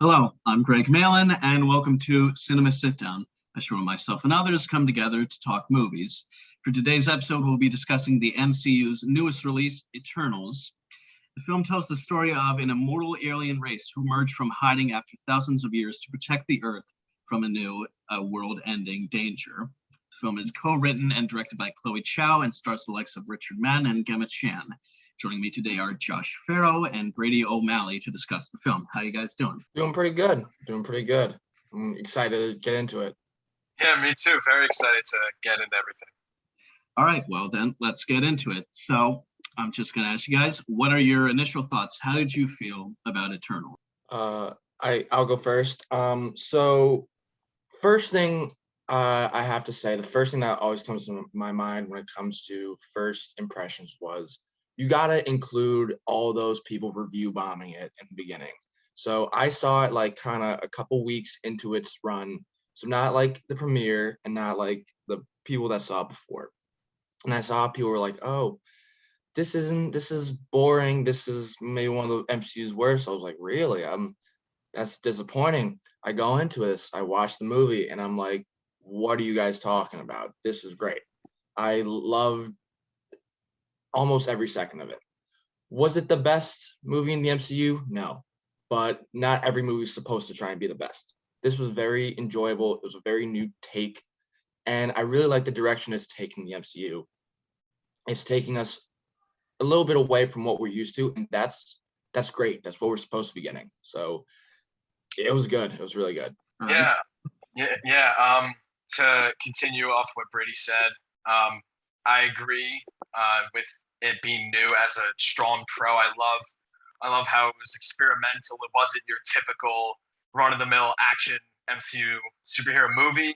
Hello, I'm Greg Mehlin, and welcome to Cinema Sit Down, a show where myself and others come together to talk movies. For today's episode, we'll be discussing the MCU's newest release, Eternals. The film tells the story of an immortal alien race who emerged from hiding after thousands of years to protect the Earth from a new world-ending danger. The film is co-written and directed by Chloe Chow and stars the likes of Richard Mann and Gemma Chan. Joining me today are Josh Ferro and Brady O'Malley to discuss the film. How you guys doing? Doing pretty good. Doing pretty good. I'm excited to get into it. Yeah, me too. Very excited to get into everything. All right, well then, let's get into it. So I'm just going to ask you guys, what are your initial thoughts? How did you feel about Eternal? I'll go first. So first thing I have to say, the first thing that always comes to my mind when it comes to first impressions was you gotta include all those people review bombing it in the beginning. So I saw it like kind of a couple weeks into its run. So not like the premiere and not like the people that saw it before. And I saw people were like, oh, this is boring. This is maybe one of the MCU's worst. I was like, really? That's disappointing. I go into this, I watch the movie, and I'm like, what are you guys talking about? This is great. I loved almost every second of it. Was it the best movie in the MCU? No, but not every movie is supposed to try and be the best. This was very enjoyable. It was a very new take, and I really like the direction it's taking the MCU. It's taking us a little bit away from what we're used to, and that's great. That's what we're supposed to be getting. So it was good. It was really good. Yeah. To continue off what Brady said, I agree with it being new as a strong pro. I love how it was experimental. It wasn't your typical run-of-the-mill action MCU superhero movie.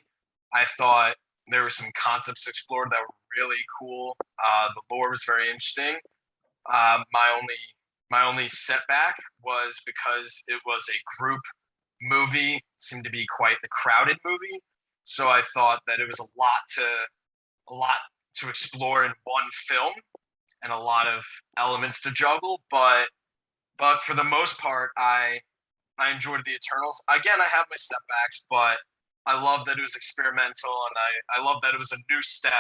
I thought there were some concepts explored that were really cool. The lore was very interesting. My only setback was because it was a group movie, seemed to be quite the crowded movie. So I thought that it was a lot to explore in one film and a lot of elements to juggle. But for the most part, I enjoyed the Eternals. Again, I have my setbacks, but I love that it was experimental, and I love that it was a new step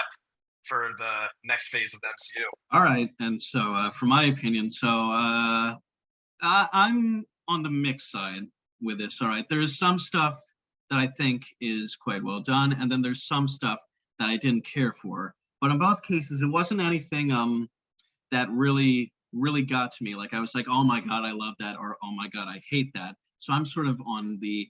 for the next phase of the MCU. All right, and so for my opinion, I'm on the mixed side with this. All right, there's some stuff that I think is quite well done, and then there's some stuff that I didn't care for. But in both cases, it wasn't anything that really got to me. Like I was like, oh my god, I love that, or oh my god, I hate that. So I'm sort of on the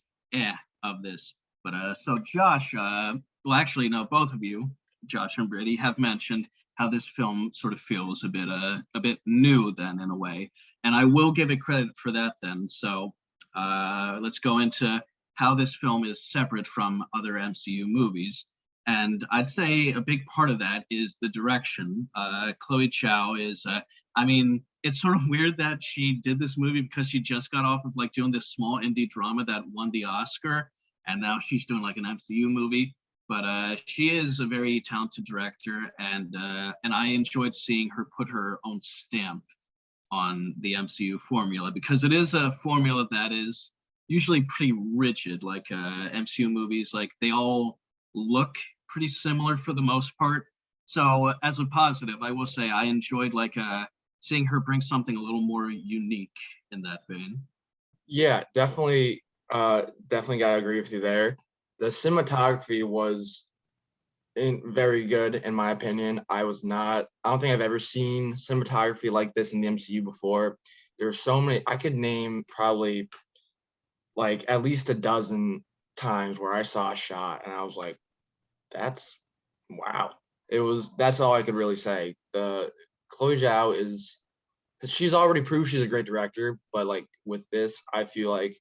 of this. But so Josh, well actually no, both of you, Josh and Brady, have mentioned how this film sort of feels a bit new then in a way, and I will give it credit for that then. So let's go into how this film is separate from other MCU movies. And I'd say a big part of that is the direction. Chloe Chow is, I mean, it's sort of weird that she did this movie because she just got off of like doing this small indie drama that won the Oscar, and now she's doing like an MCU movie. But she is a very talented director, and I enjoyed seeing her put her own stamp on the MCU formula because it is a formula that is usually pretty rigid. Like MCU movies, like they all look pretty similar for the most part. So as a positive, I will say I enjoyed like seeing her bring something a little more unique in that vein. Yeah, definitely gotta agree with you there. The cinematography was very good in my opinion. I don't think I've ever seen cinematography like this in the MCU before. There's so many, I could name probably like at least a dozen times where I saw a shot and I was like, that's wow. That's all I could really say. The Chloe Zhao she's already proved she's a great director, but like with this, I feel like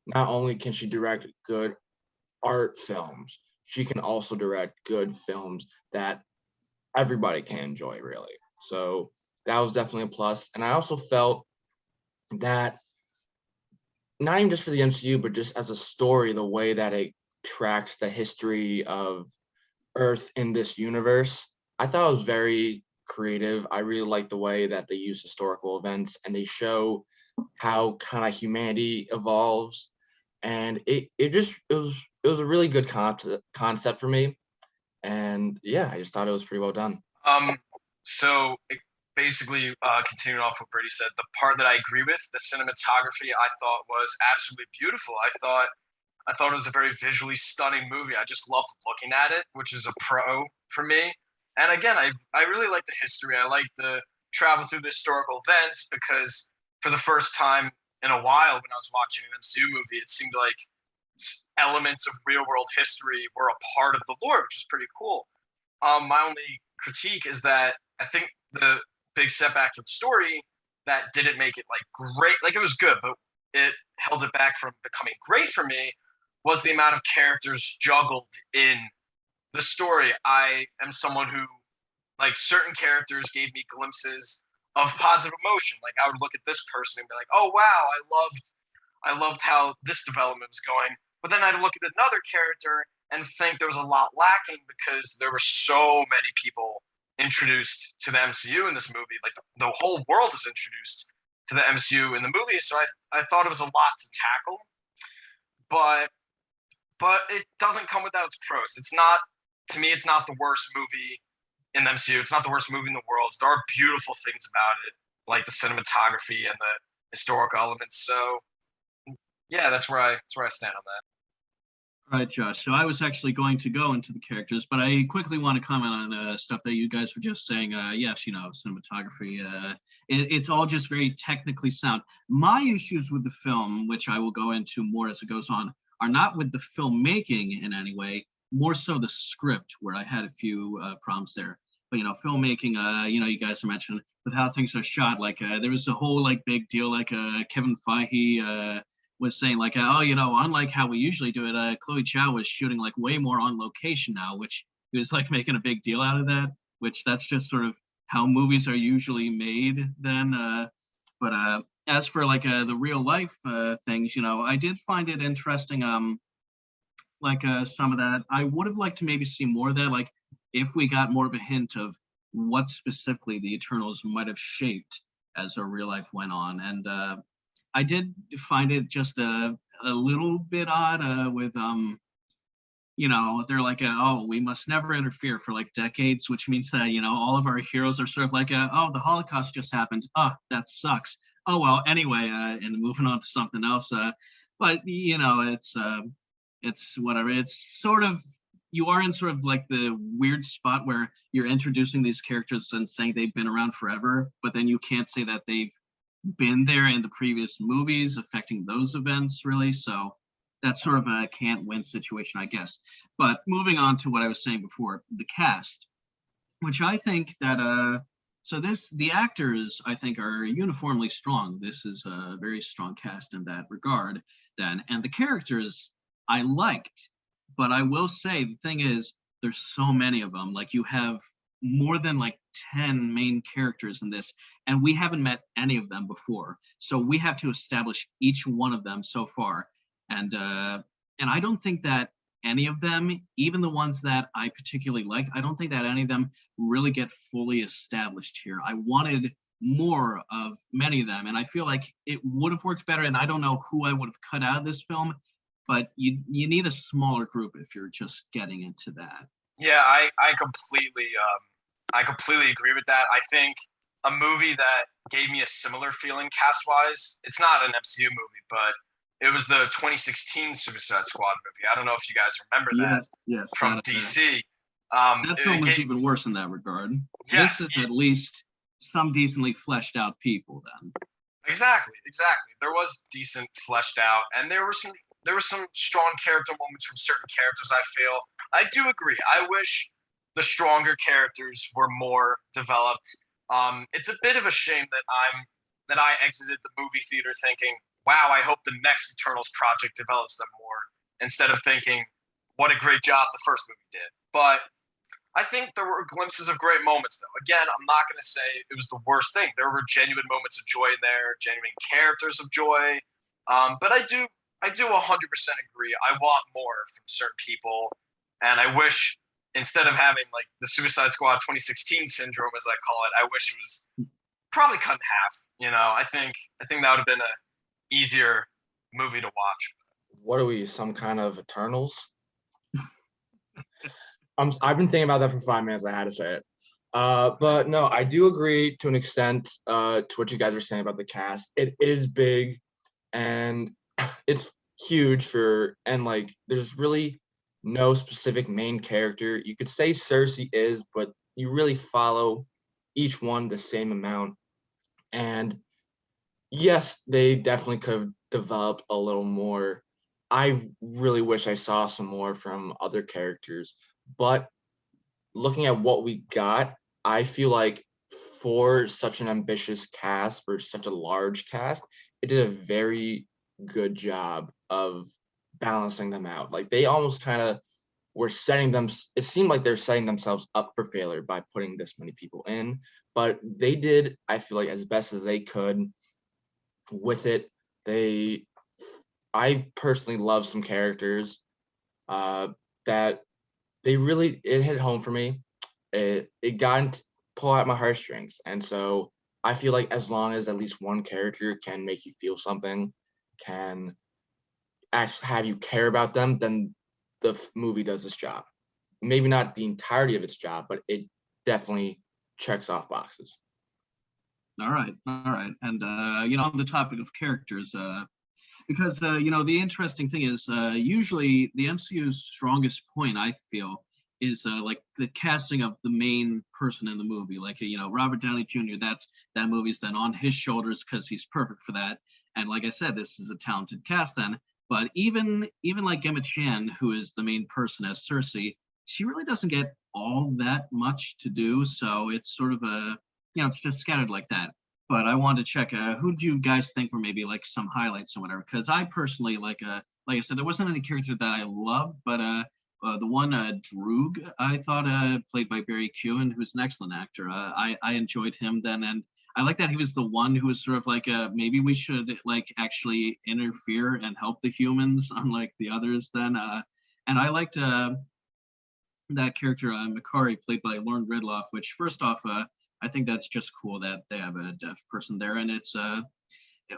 not only can she direct good art films, she can also direct good films that everybody can enjoy, really. So that was definitely a plus. And I also felt that not even just for the MCU, but just as a story, the way that it tracks the history of Earth in this universe, I thought it was very creative. I really like the way that they use historical events and they show how kind of humanity evolves and it was a really good concept for me, and yeah, I just thought it was pretty well done. So basically, continuing off what Brady said, the part that I agree with, the cinematography, I thought was absolutely beautiful. I thought it was a very visually stunning movie. I just loved looking at it, which is a pro for me. And again, I really like the history. I like the travel through the historical events because for the first time in a while, when I was watching an MCU movie, it seemed like elements of real world history were a part of the lore, which is pretty cool. My only critique is that I think the big setback for the story that didn't make it like great, like it was good, but it held it back from becoming great for me was the amount of characters juggled in the story. I am someone who, like, certain characters gave me glimpses of positive emotion. Like, I would look at this person and be like, "Oh wow, I loved how this development was going." But then I'd look at another character and think there was a lot lacking because there were so many people introduced to the MCU in this movie. Like the whole world is introduced to the MCU in the movie, so I thought it was a lot to tackle. But it doesn't come without its pros. It's not, to me, it's not the worst movie in the MCU. It's not the worst movie in the world. There are beautiful things about it, like the cinematography and the historical elements. So yeah, that's where I stand on that. All right, Josh. So I was actually going to go into the characters, but I quickly want to comment on stuff that you guys were just saying. Yes, cinematography. It's all just very technically sound. My issues with the film, which I will go into more as it goes on, are not with the filmmaking in any way, more so the script, where I had a few problems there. But filmmaking. You guys mentioned with how things are shot. Like there was a whole like big deal. Like Kevin Feige. Was saying like, oh, unlike how we usually do it, Chloe Chow was shooting like way more on location now, which he was like making a big deal out of that, which that's just sort of how movies are usually made then. But as for like the real life things, I did find it interesting. Like some of that, I would have liked to maybe see more of that. Like if we got more of a hint of what specifically the Eternals might have shaped as our real life went on. And I did find it just a little bit odd with they're like oh, we must never interfere for like decades, which means that all of our heroes are sort of like oh, the Holocaust just happened, oh, that sucks, oh well, anyway, and moving on to something else. But it's whatever. It's sort of, you are in sort of like the weird spot where you're introducing these characters and saying they've been around forever, but then you can't say that they've been there in the previous movies affecting those events really. So that's sort of a can't win situation, I guess. But moving on to what I was saying before, the cast, which I think that the actors I think are uniformly strong. This is a very strong cast in that regard then. And the characters I liked, but I will say the thing is there's so many of them. Like you have more than like 10 main characters in this, and we haven't met any of them before, so we have to establish each one of them so far. And I don't think that any of them, even the ones that I particularly liked, I don't think that any of them really get fully established here. I wanted more of many of them, and I feel like it would have worked better, and I don't know who I would have cut out of this film, but you need a smaller group if you're just getting into that. Yeah, I completely agree with that. I think a movie that gave me a similar feeling cast wise, it's not an MCU movie, but it was the 2016 Suicide Squad movie. I don't know if you guys remember that Yes, from DC. that film was even worse in that regard. Yes, This is at least some decently fleshed out people then. exactly. There was decent fleshed out, and there were some strong character moments from certain characters. I feel I do agree. I wish the stronger characters were more developed. It's a bit of a shame that I exited the movie theater thinking, "Wow, I hope the next Eternals project develops them more," instead of thinking, "What a great job the first movie did." But I think there were glimpses of great moments, though. Again, I'm not going to say it was the worst thing. There were genuine moments of joy in there, genuine characters of joy. But I do 100% agree. I want more from certain people, and I wish instead of having like the Suicide Squad 2016 syndrome, as I call it, I wish it was probably cut in half. I think that would have been a easier movie to watch. What are we, some kind of Eternals? I've been thinking about that for 5 minutes. I had to say it. But no, I do agree to an extent to what you guys are saying about the cast. It is big and it's huge and like there's really no specific main character. You could say Cersei is, but you really follow each one the same amount. And yes, they definitely could have developed a little more. I really wish I saw some more from other characters, but looking at what we got, I feel like for such an ambitious cast, for such a large cast, it did a very good job of balancing them out. Like they almost kind of were setting them, it seemed like they're setting themselves up for failure by putting this many people in, but they did, I feel like, as best as they could with it. They, I personally love some characters that it hit home for me. It got to pull out my heartstrings, and so I feel like as long as at least one character can make you feel something, can actually have you care about them, then the movie does its job. Maybe not the entirety of its job, but it definitely checks off boxes. All right, all right. And on the topic of characters, because the interesting thing is usually the MCU's strongest point, I feel, is like the casting of the main person in the movie. Like Robert Downey Jr. That movie's then on his shoulders because he's perfect for that. And like I said, this is a talented cast then. But even like Gemma Chan, who is the main person as Cersei, she really doesn't get all that much to do. So it's sort of it's just scattered like that. But I wanted to check who do you guys think were maybe like some highlights or whatever? Because I personally like I said, there wasn't any character that I loved, but the one Droog I thought played by Barry Keoghan, who's an excellent actor. I enjoyed him then, and I like that he was the one who was sort of like maybe we should like actually interfere and help the humans, unlike the others. Then, and I liked that character Makari, played by Lauren Ridloff. Which first off, I think that's just cool that they have a deaf person there, and it's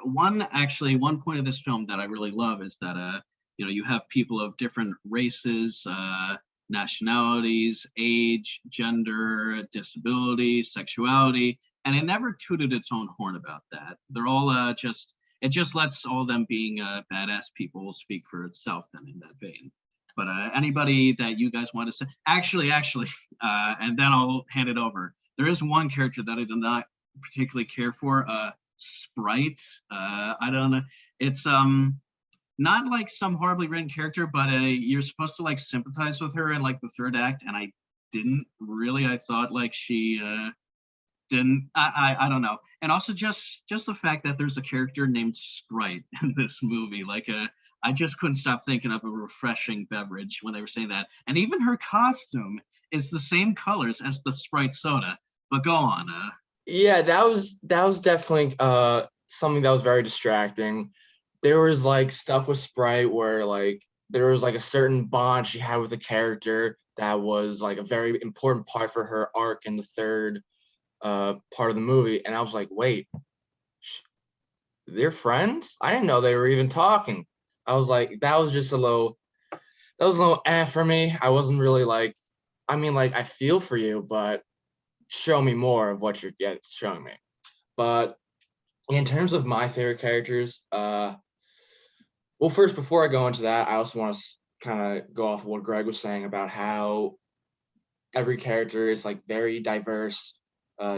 one point of this film that I really love is that you have people of different races, nationalities, age, gender, disability, sexuality, and it never tooted its own horn about that. They're all it just lets all them being badass people speak for itself then in that vein. But anybody that you guys want to say, actually, and then I'll hand it over. There is one character that I do not particularly care for. Sprite. I don't know. It's not like some horribly written character, but you're supposed to like sympathize with her in like the third act, and I didn't really. I thought like she didn't. I don't know. And also just the fact that there's a character named Sprite in this movie, like I just couldn't stop thinking of a refreshing beverage when they were saying that. And even her costume is the same colors as the Sprite soda. But go on. Yeah, that was definitely something that was very distracting. There was like stuff with Sprite where like there was like a certain bond she had with a character that was like a very important part for her arc in the third part of the movie, and I was like, wait, they're friends? I didn't know they were even talking. I was like, that was a little for me. I wasn't really like, I mean, like I feel for you, but show me more of what you're showing me. But in terms of my favorite characters, well, first, before I go into that, I also want to kind of go off of what Greg was saying about how every character is like very diverse,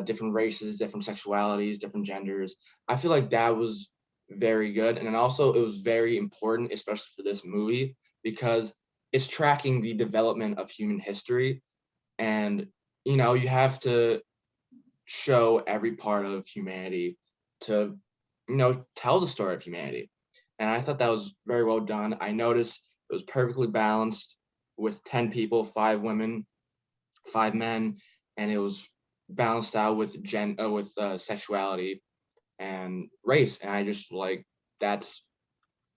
different races, different sexualities, different genders. I feel like that was very good. And then also it was very important, especially for this movie, because it's tracking the development of human history. And, you have to show every part of humanity to, tell the story of humanity. And I thought that was very well done. I noticed it was perfectly balanced with 10 people, 5 women, 5 men, and it was balanced out with sexuality and race. And I just like that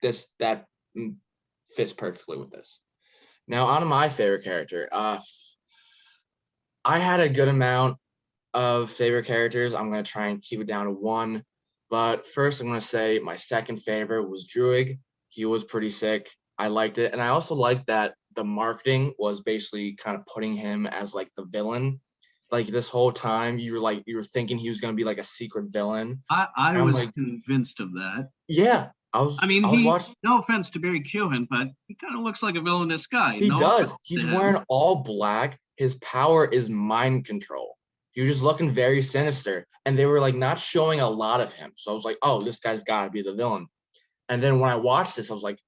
fits perfectly with this. Now on to my favorite character. I had a good amount of favorite characters. I'm going to try and keep it down to one. But first, I'm going to say my second favorite was Druig. He was pretty sick. I liked it. And I also liked that the marketing was basically kind of putting him as like the villain. Like this whole time you were thinking he was gonna be like a secret villain. I And I'm was like, convinced of that. yeah, I mean, I was watching. no offense to Barry Keoghan, but he kind of looks like a villainous guy. He No does. offense He's to wearing him. all black. His power is mind control. He was just looking very sinister. And they were like not showing a lot of him. So I was like, oh, this guy's gotta be the villain. And then when I watched this, I was like,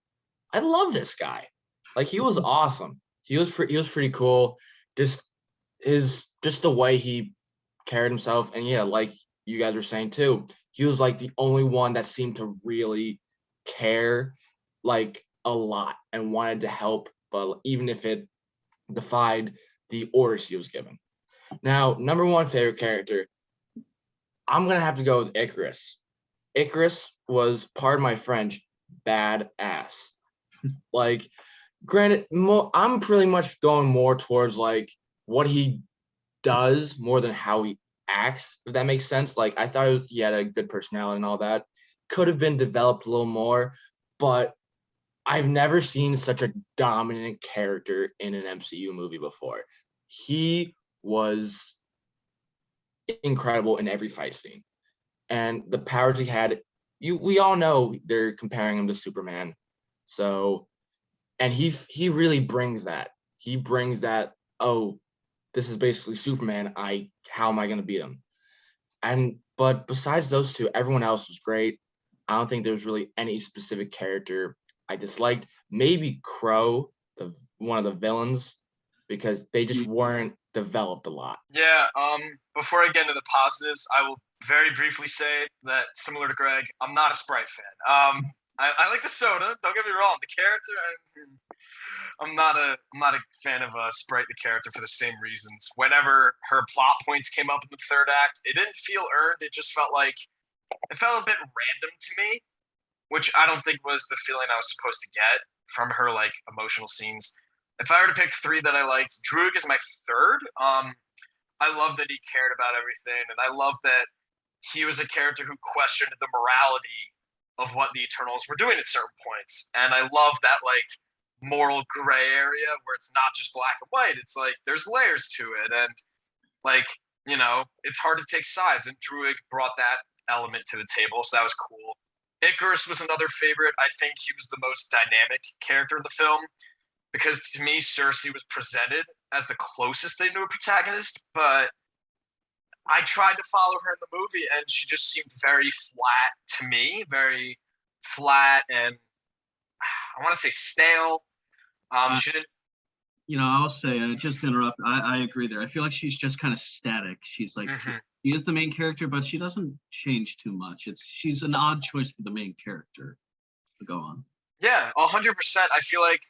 I love this guy. Like he was awesome. He was pretty cool. Just just the way he carried himself. And yeah, like you guys were saying too, he was like the only one that seemed to really care like a lot and wanted to help, but even if it defied the orders he was given. Now, number one favorite character, I'm gonna have to go with Icarus. Icarus was, pardon my French, badass. Like, granted, I'm pretty much going more towards like what he does more than how he acts, if that makes sense. Like, I thought he had a good personality and all that. Could have been developed a little more, but I've never seen such a dominant character in an MCU movie before. He was incredible in every fight scene. And the powers he had, we all know they're comparing him to Superman. So, and he really brings that. He brings that, oh, this is basically Superman. How am I gonna beat him? But besides those two, everyone else was great. I don't think there was really any specific character I disliked. Maybe Crow, one of the villains, because they just weren't developed a lot. Yeah. Before I get into the positives, I will very briefly say that similar to Greg, I'm not a Sprite fan. I like the soda. Don't get me wrong. The character, I'm not a fan of Sprite the character for the same reasons. Whenever her plot points came up in the third act, it didn't feel earned. It just felt like it felt a bit random to me, which I don't think was the feeling I was supposed to get from her like emotional scenes. If I were to pick three that I liked, Druig is my third. I love that he cared about everything, and I love that he was a character who questioned the morality of what the Eternals were doing at certain points. And I love that like moral gray area where it's not just black and white. It's like there's layers to it, and like it's hard to take sides. And Druig brought that element to the table, so that was cool. Icarus was another favorite. I think he was the most dynamic character in the film because to me, Cersei was presented as the closest thing to a protagonist, but I tried to follow her in the movie and she just seemed very flat to me, very flat and I want to say stale. She didn't. I'll say, just to interrupt, I agree there. I feel like she's just kind of static. She's like, she is the main character, but she doesn't change too much. She's an odd choice for the main character. But go on. Yeah, 100%. I feel like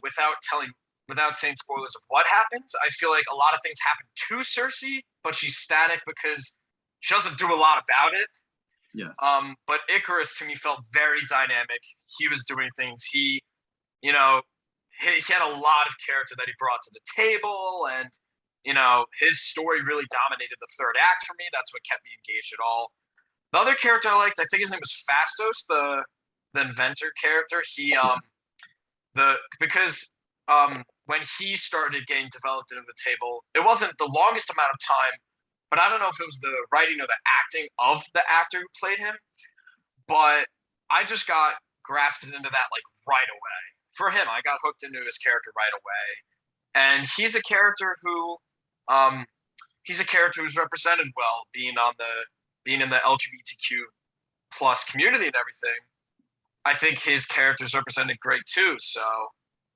without saying spoilers of what happens, I feel like a lot of things happen to Cersei, but she's static because she doesn't do a lot about it. Yeah. But Icarus to me felt very dynamic. He was doing things. He had a lot of character that he brought to the table, and his story really dominated the third act for me. That's what kept me engaged at all. The other character I liked, I think his name was Fastos, the inventor character. Because when he started getting developed into the table, it wasn't the longest amount of time, but I don't know if it was the writing or the acting of the actor who played him, but I just got grasped into that like right away. For him, I got hooked into his character right away, and he's a character who's represented well, being in the LGBTQ plus community and everything. I think his character's represented great too. So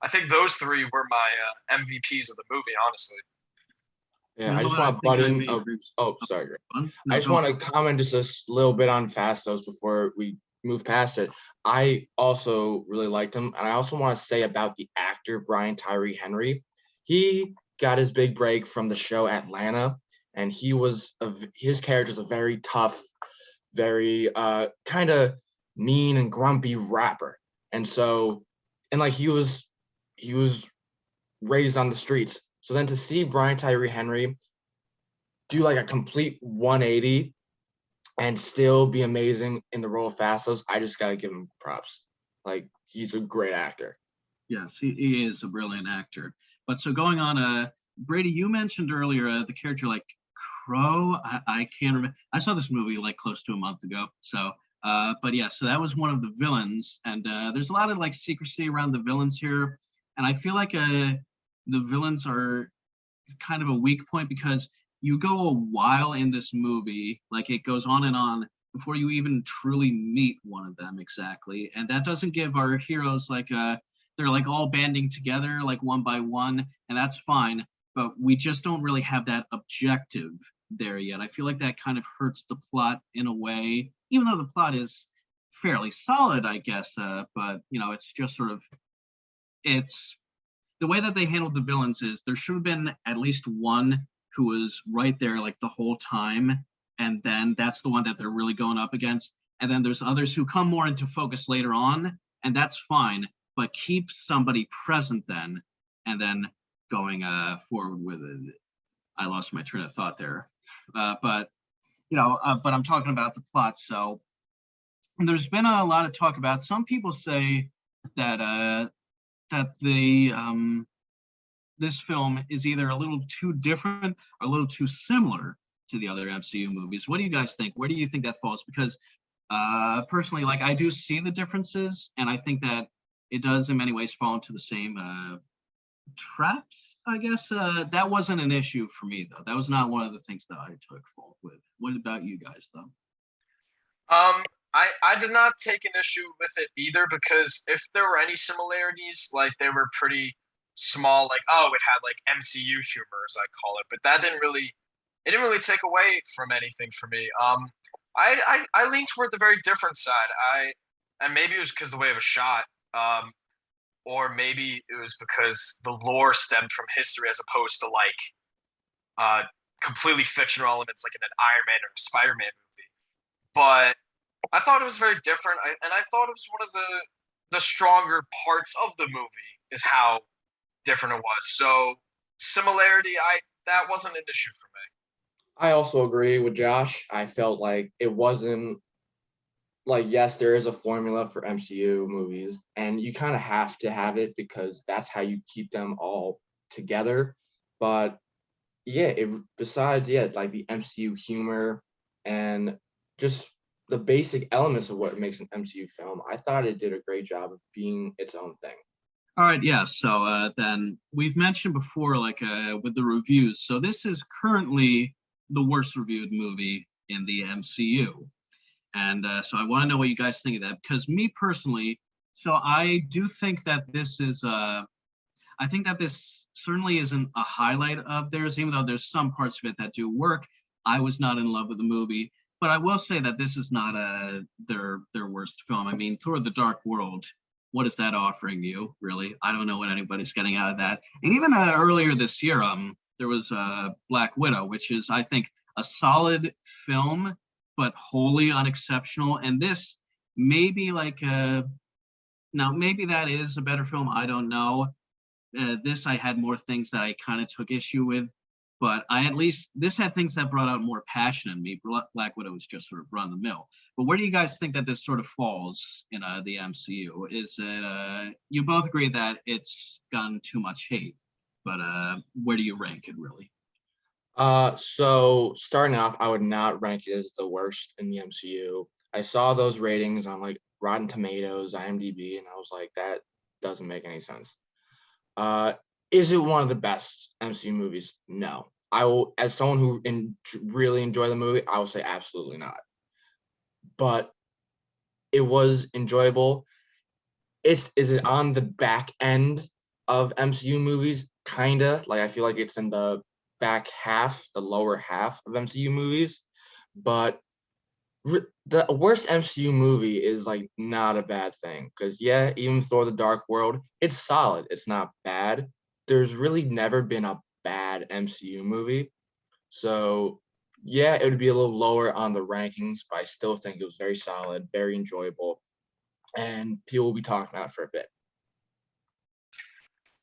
I think those three were my MVPs of the movie, honestly. Yeah, I just want to butt in. Sorry, Greg. I just want to comment just a little bit on Fastos before we move past it. I also really liked him, and I also want to say about the actor Brian Tyree Henry. He got his big break from the show Atlanta, and his character is a very tough, very kind of mean and grumpy rapper, and like he was raised on the streets. So then to see Brian Tyree Henry do like a complete 180 and still be amazing in the role of Fastos, I just gotta give him props. Like, he's a great actor. Yes, he is a brilliant actor. But so going on, Brady, you mentioned earlier the character like Crow. I can't remember. I saw this movie like close to a month ago. So, but yeah, so that was one of the villains, and there's a lot of like secrecy around the villains here, and I feel like the villains are kind of a weak point because you go a while in this movie, like it goes on and on before you even truly meet one of them exactly, and that doesn't give our heroes like they're like all banding together like one by one, and that's fine, but we just don't really have that objective there yet. I feel like that kind of hurts the plot in a way, even though the plot is fairly solid, I guess, but you know, it's just sort of it's the way that they handled the villains is there should have been at least one who was right there like the whole time, and then that's the one that they're really going up against. And then there's others who come more into focus later on, and that's fine, but keep somebody present then, and then going forward with it. I lost my train of thought there, but but I'm talking about the plot. So there's been a lot of talk about. Some people say that that the this film is either a little too different or a little too similar to the other MCU movies. What do you guys think? Where do you think that falls? Because personally, like I do see the differences, and I think that it does in many ways fall into the same traps. I guess that wasn't an issue for me though. That was not one of the things that I took fault with. What about you guys though? I did not take an issue with it either because if there were any similarities, like they were pretty small. Like, oh, it had like MCU humor, as I call it, but that didn't really take away from anything for me. I lean toward the very different side. And maybe it was because the way it was shot, or maybe it was because the lore stemmed from history as opposed to like completely fictional elements like in an Iron Man or Spider-Man movie. But I thought it was very different, and I thought it was one of the stronger parts of the movie is how different it was. So similarity, I that wasn't an issue for me. I also agree with Josh. I felt like it wasn't like, yes, there is a formula for MCU movies, and you kind of have to have it because that's how you keep them all together. But yeah, besides, yeah, like the MCU humor and just the basic elements of what makes an MCU film, I thought it did a great job of being its own thing. All right, yeah. So then we've mentioned before, like with the reviews. So this is currently the worst reviewed movie in the MCU, and so I want to know what you guys think of that. Because me personally, so I do think that this is. I think that this certainly isn't a highlight of theirs, even though there's some parts of it that do work. I was not in love with the movie, but I will say that this is not their worst film. I mean, Thor: The Dark World, what is that offering you, really? I don't know what anybody's getting out of that. And even earlier this year, there was Black Widow, which is, I think, a solid film, but wholly unexceptional. And this maybe like now maybe that is a better film. I don't know. This I had more things that I kind of took issue with, but I at least this had things that brought out more passion in me. Black Widow was just sort of run the mill. But where do you guys think that this sort of falls in the MCU? Is it you both agree that it's gotten too much hate, but where do you rank it really? So starting off, I would not rank it as the worst in the MCU. I saw those ratings on like Rotten Tomatoes, IMDb, and I was like, that doesn't make any sense. Is it one of the best MCU movies? No. I will, as someone who really enjoyed the movie, I will say absolutely not. But it was enjoyable. Is it on the back end of MCU movies? Kinda. Like I feel like it's in the back half, the lower half of MCU movies. But the worst MCU movie is like not a bad thing because yeah, even Thor: The Dark World, it's solid. It's not bad. There's really never been a bad MCU movie. So yeah, it would be a little lower on the rankings, but I still think it was very solid, very enjoyable, and people will be talking about it for a bit.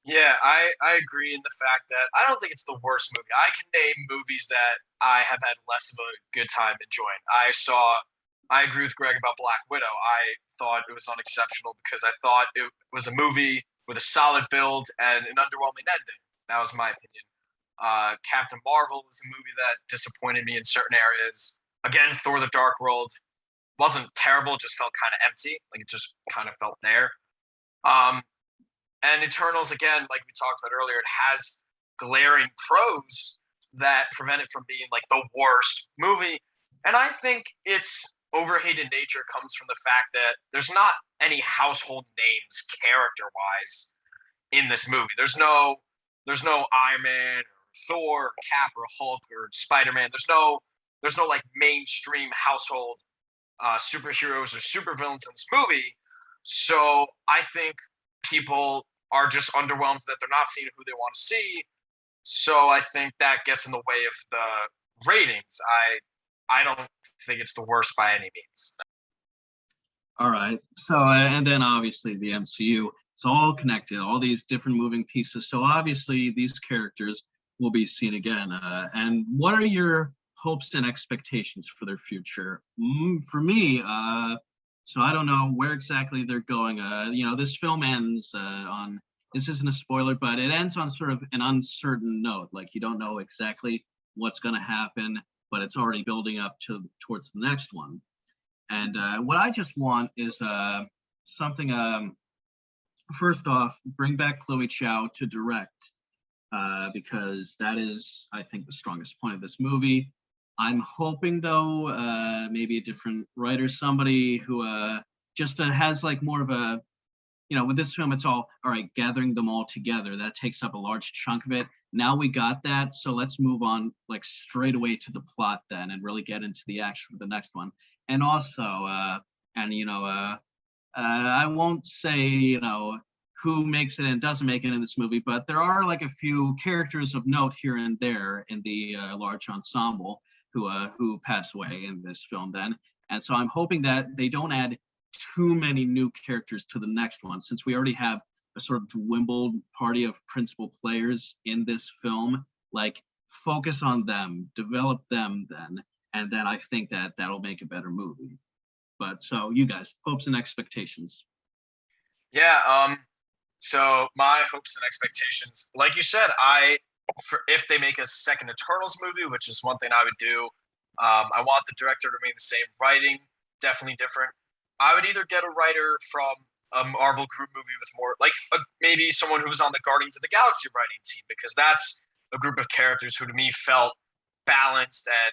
Yeah, I agree in the fact that I don't think it's the worst movie. I can name movies that I have had less of a good time enjoying. I saw I agree with Greg about Black Widow. I thought it was unexceptional because I thought it was a movie with a solid build and an underwhelming ending. That was my opinion. Captain Marvel was a movie that disappointed me in certain areas. Again, Thor: The Dark World wasn't terrible, just felt kind of empty. Like it just kind of felt there. Um, and Eternals, again, like we talked about earlier, it has glaring pros that prevent it from being like the worst movie. And I think its overhated nature comes from the fact that there's not any household names character wise in this movie. There's no Iron Man or Thor or Cap or Hulk or Spider-Man. There's no like mainstream household superheroes or supervillains in this movie. So I think people are just underwhelmed that they're not seeing who they want to see. So I think that gets in the way of the ratings. I don't think it's the worst by any means. All right. So, and then obviously the MCU, it's all connected, all these different moving pieces. So obviously these characters will be seen again. And what are your hopes and expectations for their future? For me, so I don't know where exactly they're going. This film ends on, this isn't a spoiler, but it ends on sort of an uncertain note. Like you don't know exactly what's going to happen, but it's already building up towards the next one. And what I just want is something. First off, bring back Chloe Chow to direct because that is, I think, the strongest point of this movie. I'm hoping, though, maybe a different writer, somebody who just has like more of a, with this film, it's all right, gathering them all together. That takes up a large chunk of it. Now we got that, so let's move on like straight away to the plot then and really get into the action for the next one. And also, I won't say, who makes it and doesn't make it in this movie, but there are like a few characters of note here and there in the large ensemble who pass away in this film then. And so I'm hoping that they don't add too many new characters to the next one, since we already have a sort of dwindled party of principal players in this film. Like, focus on them, develop them then, and then I think that that'll make a better movie. But so you guys, hopes and expectations. Yeah. So my hopes and expectations, like you said, if they make a second Eternals movie, which is one thing I would do, I want the director to remain the same. Writing, definitely different. I would either get a writer from a Marvel group movie with more, like maybe someone who was on the Guardians of the Galaxy writing team, because that's a group of characters who to me felt balanced and,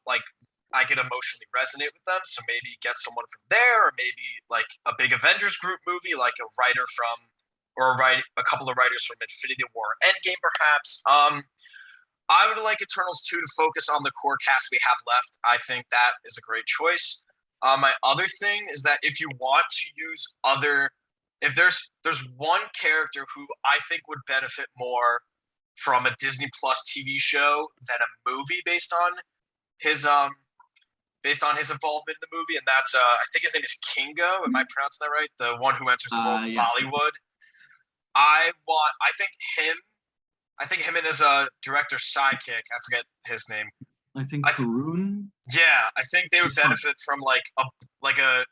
like I could emotionally resonate with them. So maybe get someone from there, or maybe like a big Avengers group movie, like a writer from, or a couple of writers from Infinity War, Endgame, perhaps. I would like Eternals 2 to focus on the core cast we have left. I think that is a great choice. My other thing is that if you want to use if there's one character who I think would benefit more from a Disney Plus TV show than a movie based on his involvement in the movie, and that's I think his name is Kingo. Am I pronouncing that right? The one who enters the world of Yes. Bollywood. I think him and his director's sidekick, I forget his name. I think Karun. Yeah, I think they would benefit from like a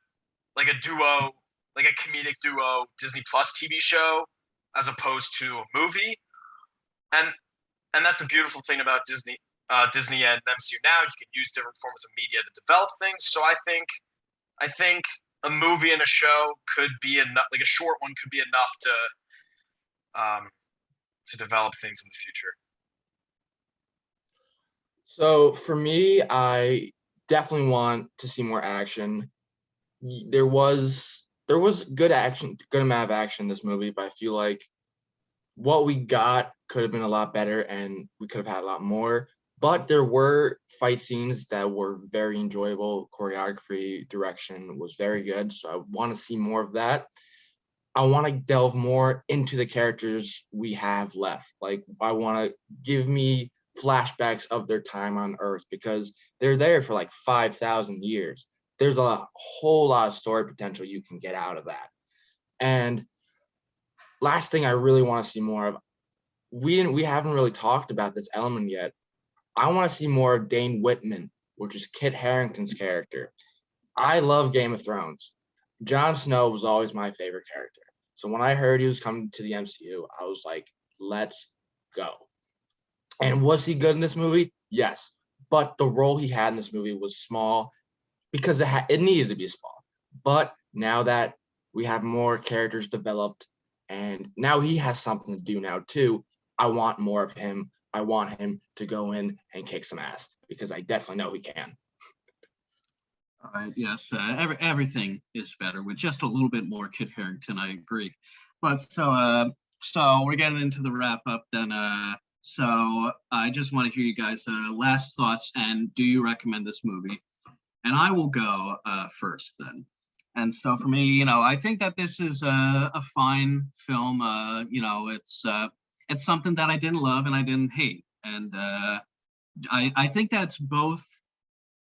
duo, like a comedic duo Disney Plus TV show as opposed to a movie. And that's the beautiful thing about Disney and MCU now. You can use different forms of media to develop things. So I think a movie and a show could be enough, like a short one could be enough to develop things in the future. So for me, I definitely want to see more action. There was good action, good amount of action in this movie, but I feel like what we got could have been a lot better and we could have had a lot more. But there were fight scenes that were very enjoyable. Choreography, direction was very good. So I want to see more of that. I want to delve more into the characters we have left. Like, I want to give me flashbacks of their time on Earth because they're there for like 5,000 years. There's a whole lot of story potential you can get out of that. And last thing I really want to see more of, we haven't really talked about this element yet. I want to see more of Dane Whitman which is Kit Harington's character. I love Game of Thrones. Jon Snow was always my favorite character. So when I heard he was coming to the MCU, I was like, let's go. And was he good in this movie? Yes. But the role he had in this movie was small because it needed to be small. But now that we have more characters developed and now he has something to do now too, I want more of him. I want him to go in and kick some ass because I definitely know he can. All right, yes, everything is better with just a little bit more Kit Harington. I agree. But so we're getting into the wrap up then. So I just want to hear you guys' last thoughts and do you recommend this movie? And I will go first then. And so for me, I think that this is a fine film. It's something that I didn't love and I didn't hate. And I think that it's both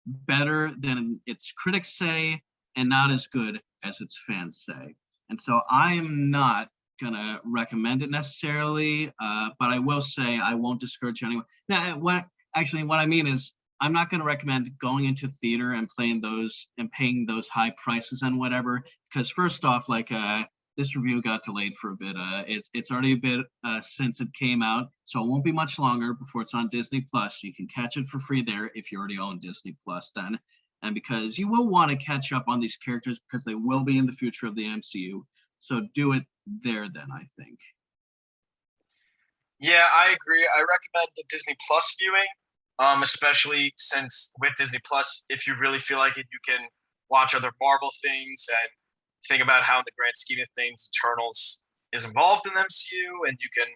better than its critics say and not as good as its fans say. And so I am not gonna recommend it necessarily, but I will say I won't discourage anyone. Now, what I mean is I'm not going to recommend going into theater and paying those high prices and whatever, because first off, this review got delayed for a bit. It's already a bit since it came out, so it won't be much longer before it's on Disney Plus. You can catch it for free there if you already own Disney Plus then. And because you will want to catch up on these characters because they will be in the future of the MCU. So do it there then, I think. Yeah, I agree. I recommend the Disney Plus viewing, especially since with Disney Plus, if you really feel like it, you can watch other Marvel things and think about how in the grand scheme of things, Eternals is involved in the MCU, and you can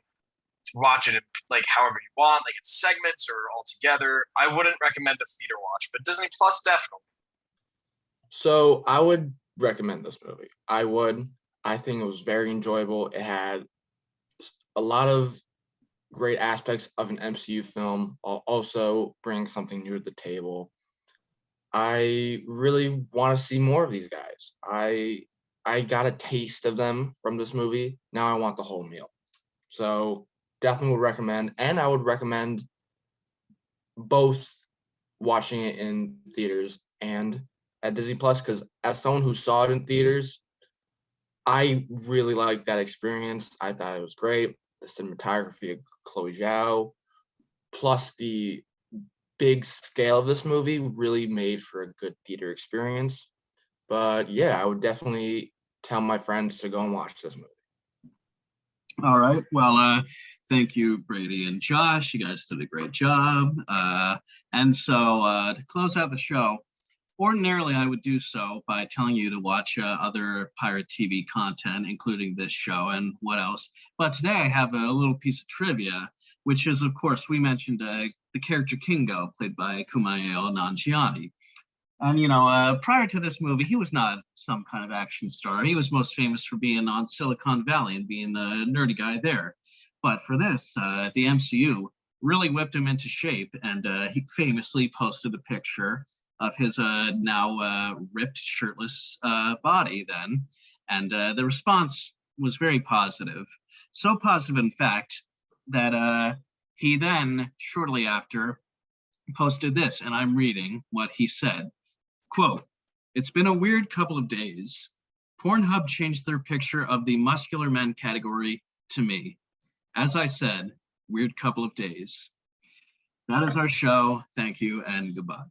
watch it however you want, like in segments or all together. I wouldn't recommend a theater watch, but Disney Plus definitely. So I would recommend this movie. I would. I think it was very enjoyable. It had a lot of great aspects of an MCU film, also bring something new to the table. I really want to see more of these guys. I got a taste of them from this movie. Now I want the whole meal. So definitely would recommend, and I would recommend both watching it in theaters and at Disney Plus, because as someone who saw it in theaters, I really liked that experience. I thought it was great. The cinematography of Chloe Zhao, plus the big scale of this movie really made for a good theater experience. But yeah, I would definitely tell my friends to go and watch this movie. All right. Well, thank you, Brady and Josh. You guys did a great job. And so to close out the show, ordinarily I would do so by telling you to watch other Pirate TV content, including this show and what else. But today I have a little piece of trivia, which is, of course, we mentioned the character Kingo, played by Kumail Nanjiani. And, prior to this movie, he was not some kind of action star. He was most famous for being on Silicon Valley and being the nerdy guy there. But for this, the MCU really whipped him into shape, and he famously posted a picture of his now ripped, shirtless body then. And the response was very positive. So positive, in fact, that he then, shortly after, posted this, and I'm reading what he said. Quote, "It's been a weird couple of days. Pornhub changed their picture of the muscular men category to me. As I said, weird couple of days." That is our show. Thank you and goodbye.